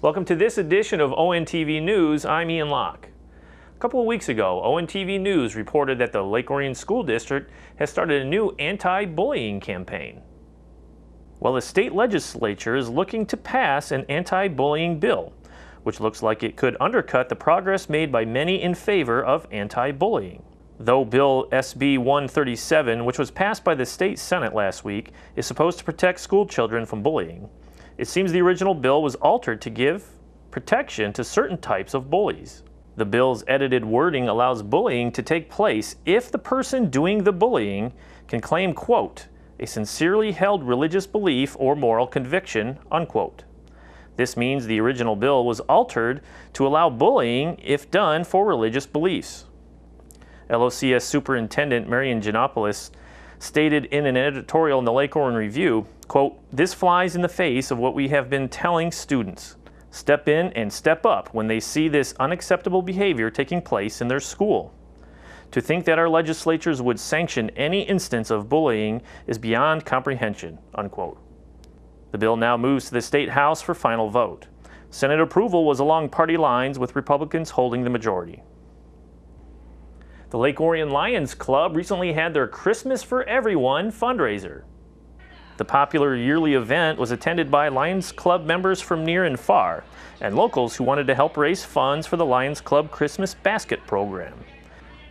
Welcome to this edition of ONTV News. I'm Ian Locke. A couple of weeks ago, ONTV News reported that the Lake Orion School District has started a new anti-bullying campaign. Well, the state legislature is looking to pass an anti-bullying bill, which looks like it could undercut the progress made by many in favor of anti-bullying. Though Bill SB 137, which was passed by the state Senate last week, is supposed to protect school children from bullying, it seems the original bill was altered to give protection to certain types of bullies. The bill's edited wording allows bullying to take place if the person doing the bullying can claim, quote, a sincerely held religious belief or moral conviction, unquote. This means the original bill was altered to allow bullying if done for religious beliefs. LOCS Superintendent Marian Giannopoulos stated in an editorial in the Lake Orion Review, quote, this flies in the face of what we have been telling students. Step in and step up when they see this unacceptable behavior taking place in their school. To think that our legislatures would sanction any instance of bullying is beyond comprehension, unquote. The bill now moves to the State House for final vote. Senate approval was along party lines, with Republicans holding the majority. The Lake Orion Lions Club recently had their Christmas for Everyone fundraiser. The popular yearly event was attended by Lions Club members from near and far, and locals who wanted to help raise funds for the Lions Club Christmas Basket Program.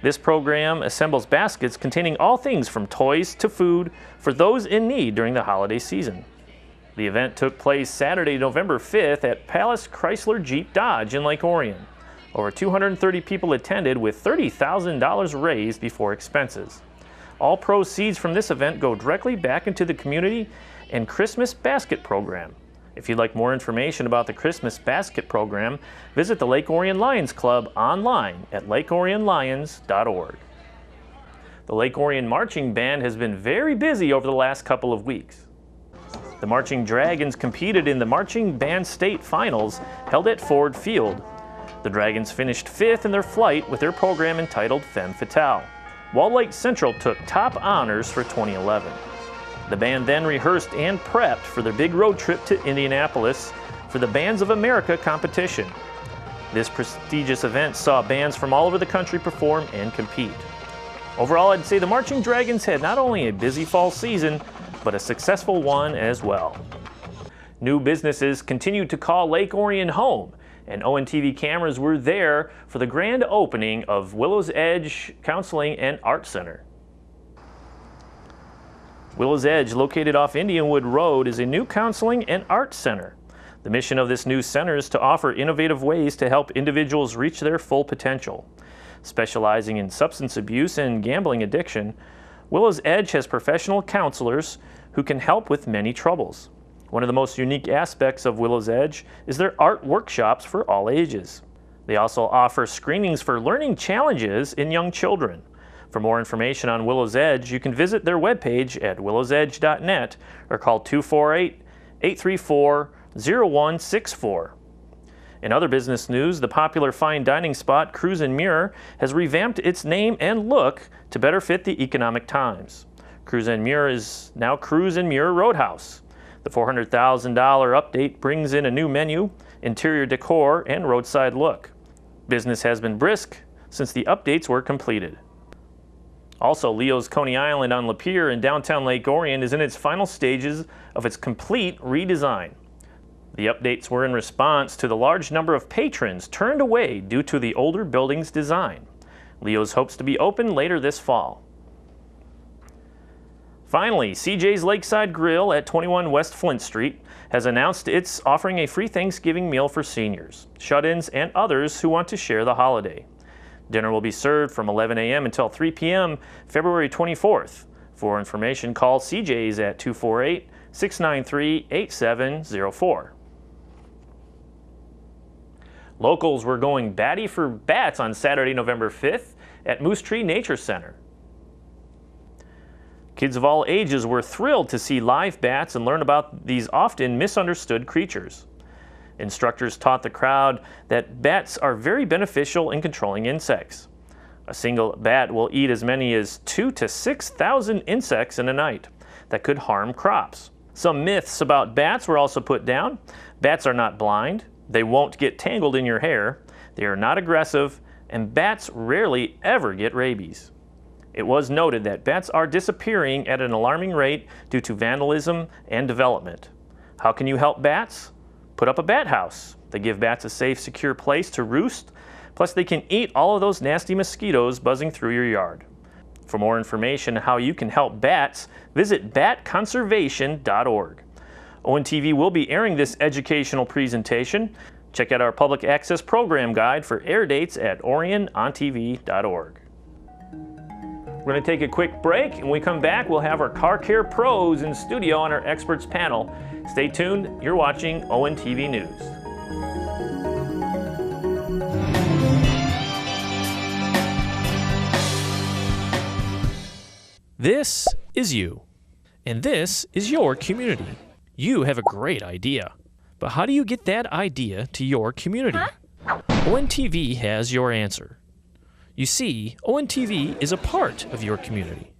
This program assembles baskets containing all things from toys to food for those in need during the holiday season. The event took place Saturday, November 5th at Palace Chrysler Jeep Dodge in Lake Orion. Over 230 people attended, with $30,000 raised before expenses. All proceeds from this event go directly back into the community and Christmas Basket Program. If you'd like more information about the Christmas Basket Program, visit the Lake Orion Lions Club online at lakeorionlions.org. The Lake Orion Marching Band has been very busy over the last couple of weeks. The Marching Dragons competed in the Marching Band State Finals held at Ford Field. The Dragons finished 5th in their flight with their program entitled Femme Fatale. Wall Lake Central took top honors for 2011. The band then rehearsed and prepped for their big road trip to Indianapolis for the Bands of America competition. This prestigious event saw bands from all over the country perform and compete. Overall, I'd say the Marching Dragons had not only a busy fall season, but a successful one as well. New businesses continued to call Lake Orion home, and ONTV cameras were there for the grand opening of Willow's Edge Counseling and Art Center. Willow's Edge, located off Indianwood Road, is a new counseling and art center. The mission of this new center is to offer innovative ways to help individuals reach their full potential. Specializing in substance abuse and gambling addiction, Willow's Edge has professional counselors who can help with many troubles. One of the most unique aspects of Willow's Edge is their art workshops for all ages. They also offer screenings for learning challenges in young children. For more information on Willow's Edge, you can visit their webpage at willowsedge.net or call 248-834-0164. In other business news, the popular fine dining spot Cruise and Muir has revamped its name and look to better fit the economic times. Cruise and Muir is now Cruise and Muir Roadhouse. The $400,000 update brings in a new menu, interior decor, and roadside look. Business has been brisk since the updates were completed. Also, Leo's Coney Island on Lapeer in downtown Lake Orion is in its final stages of its complete redesign. The updates were in response to the large number of patrons turned away due to the older building's design. Leo's hopes to be open later this fall. Finally, CJ's Lakeside Grill at 21 West Flint Street has announced it's offering a free Thanksgiving meal for seniors, shut-ins, and others who want to share the holiday. Dinner will be served from 11 a.m. until 3 p.m. February 24th. For information, call CJ's at 248-693-8704. Locals were going batty for bats on Saturday, November 5th at Moose Tree Nature Center. Kids of all ages were thrilled to see live bats and learn about these often misunderstood creatures. Instructors taught the crowd that bats are very beneficial in controlling insects. A single bat will eat as many as 2,000 to 6,000 insects in a night that could harm crops. Some myths about bats were also put down. Bats are not blind. They won't get tangled in your hair, they are not aggressive, and bats rarely ever get rabies. It was noted that bats are disappearing at an alarming rate due to vandalism and development. How can you help bats? Put up a bat house. They give bats a safe, secure place to roost, plus they can eat all of those nasty mosquitoes buzzing through your yard. For more information on how you can help bats, visit batconservation.org. ONTV will be airing this educational presentation. Check out our public access program guide for air dates at OnTV.org. We're going to take a quick break, and when we come back, we'll have our car care pros in studio on our experts panel. Stay tuned. You're watching ONTV News. This is you, and this is your community. You have a great idea, but how do you get that idea to your community? ONTV has your answer. You see, ONTV is a part of your community.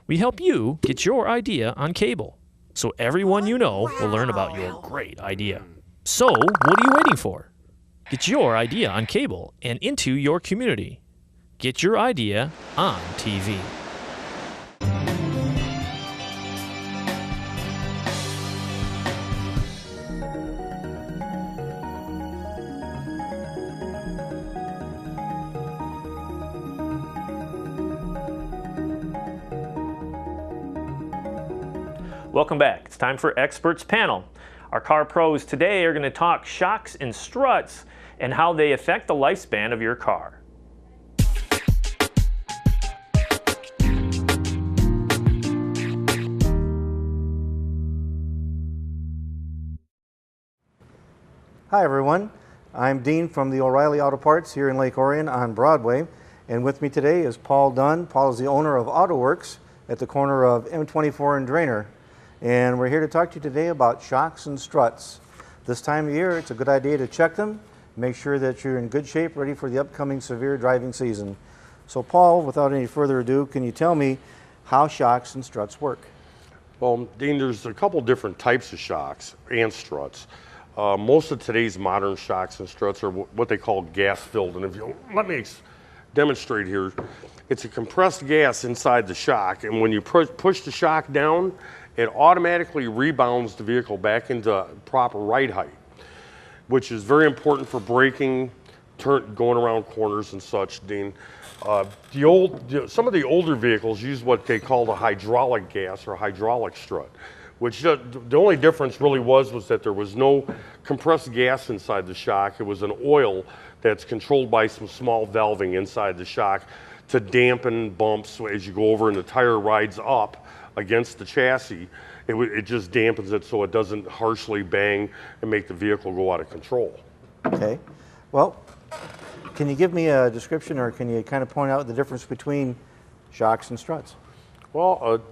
We help you get your idea on cable, so everyone you know will learn about your great idea. So, what are you waiting for? Get your idea on cable and into your community. Get your idea on TV. Welcome back. It's time for Experts Panel. Our car pros today are going to talk shocks and struts and how they affect the lifespan of your car. Hi everyone, I'm Dean from the O'Reilly Auto Parts here in Lake Orion on Broadway, and with me today is Paul Dunn. Paul is the owner of AutoWorks at the corner of M24 and Drainer. And we're here to talk to you today about shocks and struts. This time of year, it's a good idea to check them, make sure that you're in good shape, ready for the upcoming severe driving season. So Paul, without any further ado, can you tell me how shocks and struts work? Well, Dean, there's a couple different types of shocks and struts. Most of today's modern shocks and struts are what they call gas-filled. And if you let me demonstrate here, it's a compressed gas inside the shock, and when you push the shock down, it automatically rebounds the vehicle back into proper ride height, which is very important for braking, going around corners and such, Dean. Some of the older vehicles use what they call the hydraulic gas or hydraulic strut, which the only difference really was that there was no compressed gas inside the shock. It was an oil that's controlled by some small valving inside the shock to dampen bumps as you go over and the tire rides up against the chassis. It just dampens it so it doesn't harshly bang and make the vehicle go out of control. Okay. Well, can you give me a description, or can you kind of point out the difference between shocks and struts? Well,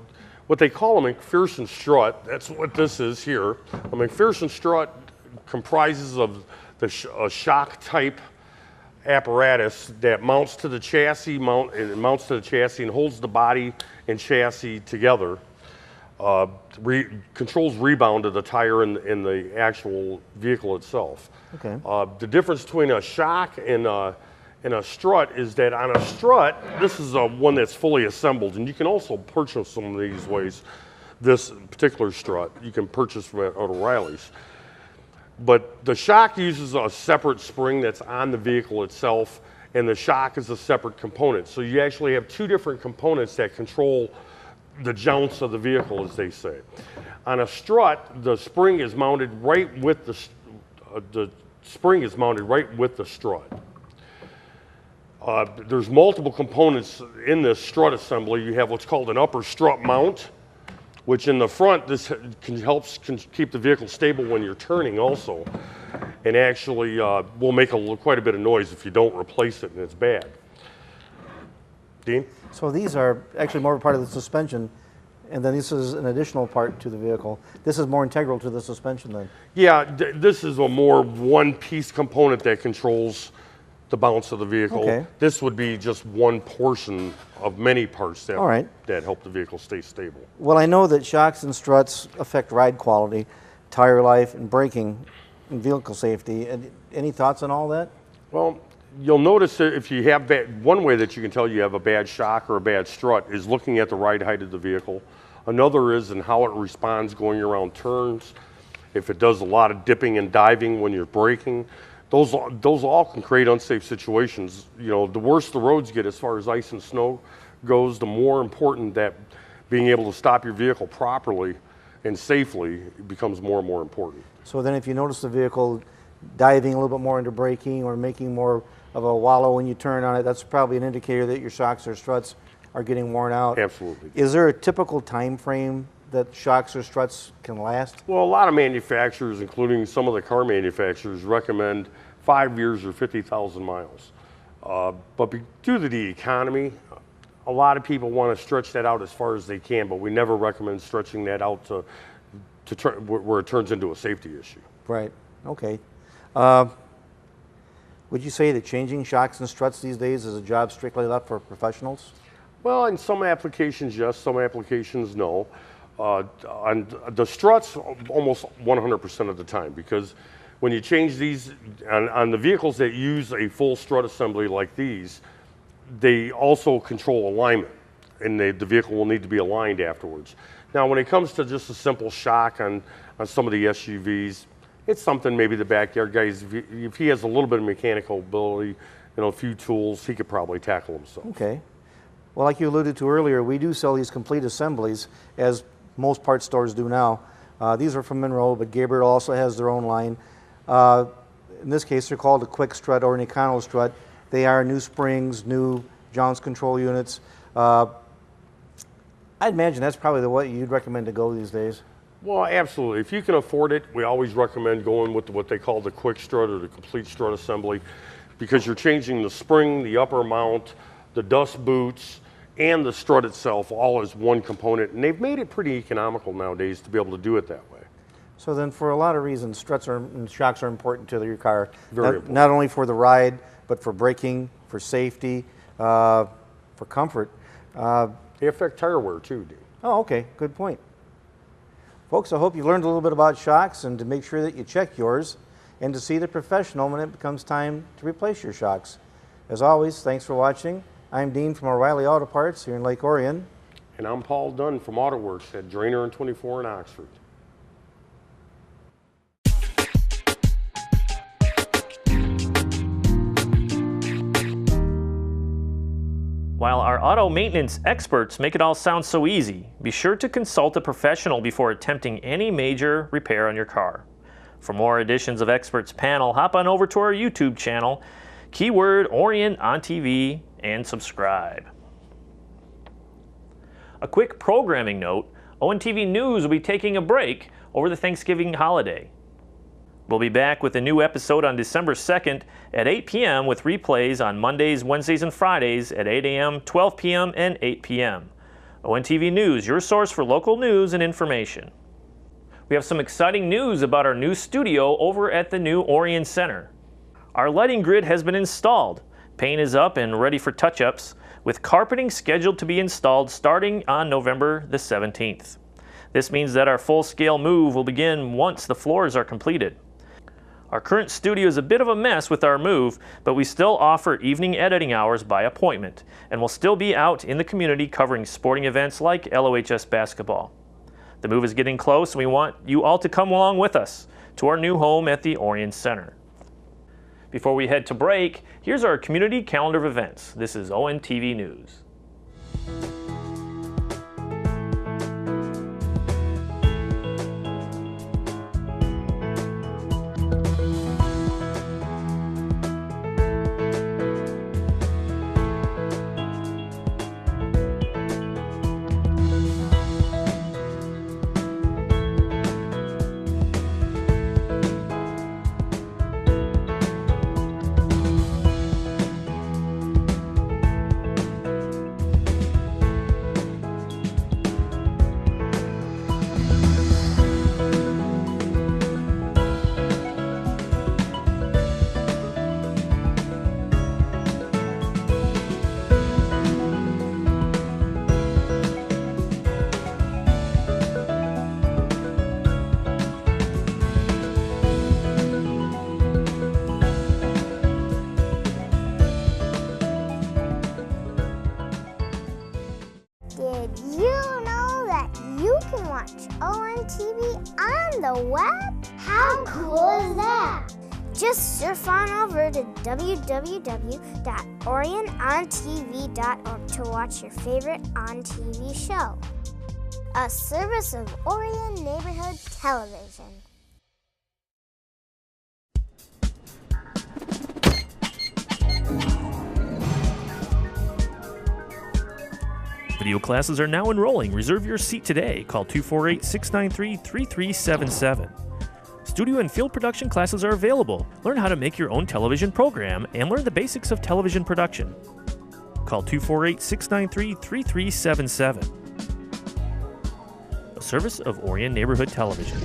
what they call a McPherson strut, that's what this is here. A McPherson strut comprises of a shock type apparatus that mounts to the chassis, and holds the body and chassis together. Controls rebound of the tire in the actual vehicle itself. Okay. The difference between a shock and a strut is that on a strut, this is one that's fully assembled, and you can also purchase some of these ways. This particular strut you can purchase from O'Reilly's. But the shock uses a separate spring that's on the vehicle itself, and the shock is a separate component. So you actually have two different components that control the jounce of the vehicle, as they say. On a strut, the spring is mounted right with the strut. There's multiple components in this strut assembly. You have what's called an upper strut mount, which in the front, this helps keep the vehicle stable when you're turning also, and actually will make quite a bit of noise if you don't replace it and it's bad. Dean? So these are actually more part of the suspension, and then this is an additional part to the vehicle. This is more integral to the suspension then? Yeah, this is a more one-piece component that controls the bounce of the vehicle. Okay. This would be just one portion of many parts that help the vehicle stay stable. Well, I know that shocks and struts affect ride quality, tire life, and braking. vehicle safety. Any thoughts on all that? Well, you'll notice that if you have one way that you can tell you have a bad shock or a bad strut is looking at the ride height of the vehicle. Another is in how it responds going around turns. If it does a lot of dipping and diving when you're braking, those all can create unsafe situations. You know, the worse the roads get as far as ice and snow goes, the more important that being able to stop your vehicle properly and safely becomes more and more important. So then if you notice the vehicle diving a little bit more into braking or making more of a wallow when you turn on it, that's probably an indicator that your shocks or struts are getting worn out. Absolutely. Is there a typical time frame that shocks or struts can last? Well, a lot of manufacturers, including some of the car manufacturers, recommend 5 years or 50,000 miles. But due to the economy, a lot of people want to stretch that out as far as they can, but we never recommend stretching that out to where it turns into a safety issue. Right, okay. Would you say that changing shocks and struts these days is a job strictly left for professionals? Well, in some applications, yes. Some applications, no. On the struts, almost 100% of the time, because when you change these, on the vehicles that use a full strut assembly like these, they also control alignment, and the vehicle will need to be aligned afterwards. Now, when it comes to just a simple shock on some of the SUVs, it's something maybe the backyard guys, if he has a little bit of mechanical ability, you know, a few tools, he could probably tackle himself. Okay. Well, like you alluded to earlier, we do sell these complete assemblies, as most parts stores do now. These are from Monroe, but Gabriel also has their own line. In this case, they're called a quick strut or an econo strut. They are new springs, new John's control units. I'd imagine that's probably the way you'd recommend to go these days. Well, absolutely. If you can afford it, we always recommend going with what they call the quick strut or the complete strut assembly, because you're changing the spring, the upper mount, the dust boots, and the strut itself all as one component. And they've made it pretty economical nowadays to be able to do it that way. So then for a lot of reasons, struts and shocks are important to your car. Very important. Not only for the ride, but for braking, for safety, for comfort. They affect tire wear too, Dean. Oh, okay, good point. Folks, I hope you learned a little bit about shocks and to make sure that you check yours and to see the professional when it becomes time to replace your shocks. As always, thanks for watching. I'm Dean from O'Reilly Auto Parts here in Lake Orion. And I'm Paul Dunn from AutoWorks at Drainer and 24 in Oxford. While our auto maintenance experts make it all sound so easy, be sure to consult a professional before attempting any major repair on your car. For more editions of Experts Panel, hop on over to our YouTube channel, keyword Orion on TV, and subscribe. A quick programming note, ONTV News will be taking a break over the Thanksgiving holiday. We'll be back with a new episode on December 2nd at 8 p.m. with replays on Mondays, Wednesdays, and Fridays at 8 a.m., 12 p.m., and 8 p.m. ONTV News, your source for local news and information. We have some exciting news about our new studio over at the new Orion Center. Our lighting grid has been installed. Paint is up and ready for touch-ups, with carpeting scheduled to be installed starting on November the 17th. This means that our full-scale move will begin once the floors are completed. Our current studio is a bit of a mess with our move, but we still offer evening editing hours by appointment, and will still be out in the community covering sporting events like LOHS basketball. The move is getting close, and we want you all to come along with us to our new home at the Orion Center. Before we head to break, here's our community calendar of events. This is ONTV News. Did you know that you can watch ONTV on the web? How cool is that? Just surf on over to www.orionontv.org to watch your favorite on-TV show. A service of Orion Neighborhood Television. Video classes are now enrolling. Reserve your seat today. Call 248-693-3377. Studio and field production classes are available. Learn how to make your own television program and learn the basics of television production. Call 248-693-3377. A service of Orion Neighborhood Television.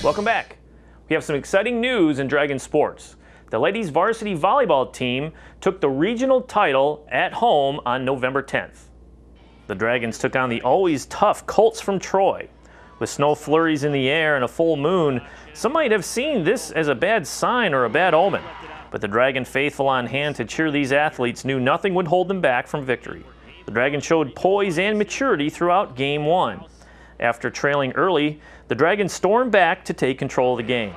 Welcome back. We have some exciting news in Dragon sports. The ladies varsity volleyball team took the regional title at home on November 10th. The Dragons took on the always tough Colts from Troy. With snow flurries in the air and a full moon, some might have seen this as a bad sign or a bad omen. But the Dragon faithful on hand to cheer these athletes knew nothing would hold them back from victory. The Dragons showed poise and maturity throughout Game 1. After trailing early, the Dragons stormed back to take control of the game.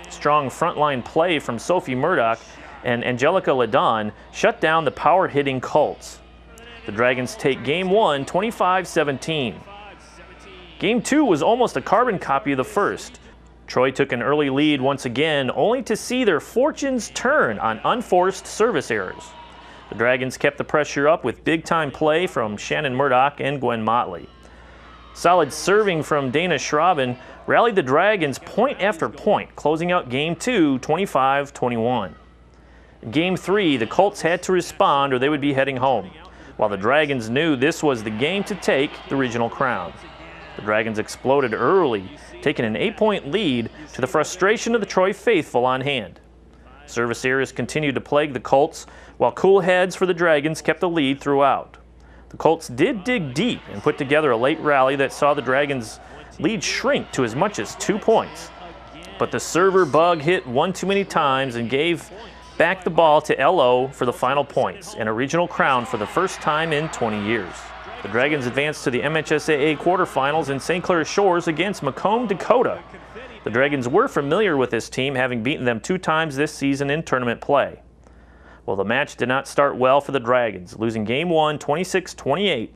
Strong frontline play from Sophie Murdoch and Angelica Ladon shut down the power-hitting Colts. The Dragons take Game 1 25-17. Game 2 was almost a carbon copy of the first. Troy took an early lead once again, only to see their fortunes turn on unforced service errors. The Dragons kept the pressure up with big-time play from Shannon Murdoch and Gwen Motley. Solid serving from Dana Schraben rallied the Dragons point after point, closing out Game 2 25-21. In Game 3, the Colts had to respond or they would be heading home, while the Dragons knew this was the game to take the regional crown. The Dragons exploded early, taking an 8-point lead to the frustration of the Troy faithful on hand. Service errors continued to plague the Colts, while cool heads for the Dragons kept the lead throughout. The Colts did dig deep and put together a late rally that saw the Dragons' lead shrink to as much as 2 points. But the server bug hit one too many times and gave back the ball to LO for the final points and a regional crown for the first time in 20 years. The Dragons advanced to the MHSAA quarterfinals in St. Clair Shores against Macomb, Dakota. The Dragons were familiar with this team, having beaten them 2 times this season in tournament play. Well, the match did not start well for the Dragons, losing Game 1 26-28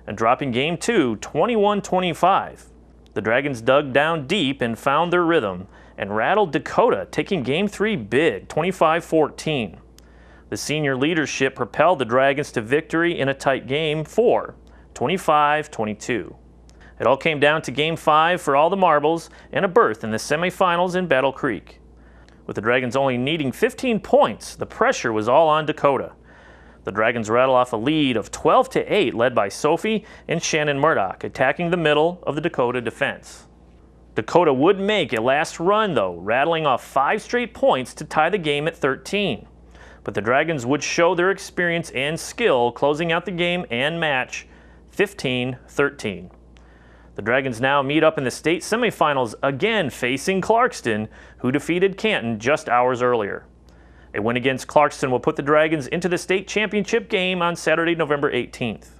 and dropping Game 2 21-25. The Dragons dug down deep and found their rhythm and rattled Dakota, taking Game 3 big, 25-14. The senior leadership propelled the Dragons to victory in a tight Game 4, 25-22. It all came down to Game 5 for all the marbles and a berth in the semifinals in Battle Creek. With the Dragons only needing 15 points, the pressure was all on Dakota. The Dragons rattled off a lead of 12-8 led by Sophie and Shannon Murdoch, attacking the middle of the Dakota defense. Dakota would make a last run though, rattling off 5 straight points to tie the game at 13. But the Dragons would show their experience and skill, closing out the game and match 15-13. The Dragons now meet up in the state semifinals again facing Clarkston, who defeated Canton just hours earlier. A win against Clarkston will put the Dragons into the state championship game on Saturday, November 18th.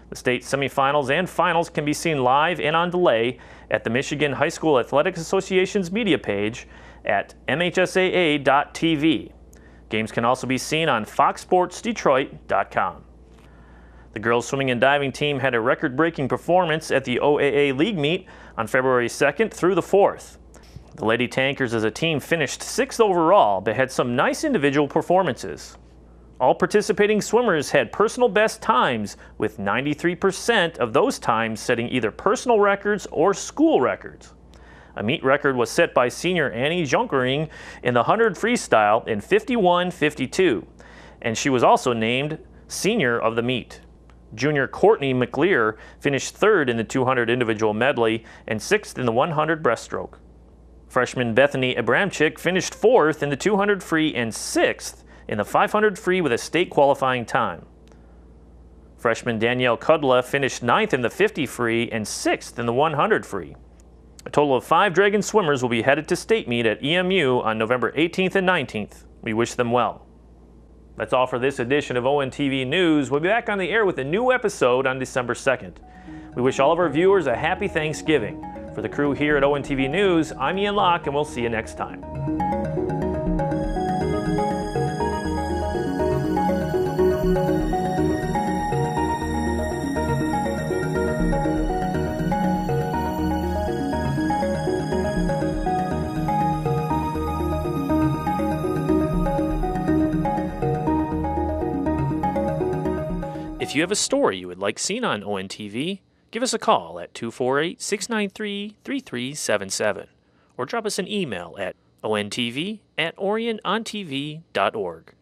The state semifinals and finals can be seen live and on delay at the Michigan High School Athletics Association's media page at mhsaa.tv. Games can also be seen on foxsportsdetroit.com. The girls swimming and diving team had a record-breaking performance at the OAA League meet on February 2nd through the 4th. The Lady Tankers as a team finished 6th overall, but had some nice individual performances. All participating swimmers had personal best times, with 93% of those times setting either personal records or school records. A meet record was set by senior Annie Junkering in the 100 freestyle in 51:52, and she was also named Senior of the Meet. Junior Courtney McLear finished 3rd in the 200 individual medley and 6th in the 100 breaststroke. Freshman Bethany Abramczyk finished 4th in the 200 free and 6th in the 500 free with a state qualifying time. Freshman Danielle Kudla finished 9th in the 50 free and 6th in the 100 free. A total of 5 Dragon swimmers will be headed to state meet at EMU on November 18th and 19th. We wish them well. That's all for this edition of ONTV News. We'll be back on the air with a new episode on December 2nd. We wish all of our viewers a happy Thanksgiving. For the crew here at ONTV News, I'm Ian Locke, and we'll see you next time. If you have a story you would like seen on ONTV, give us a call at 248-693-3377 or drop us an email at ontv@orionontv.org.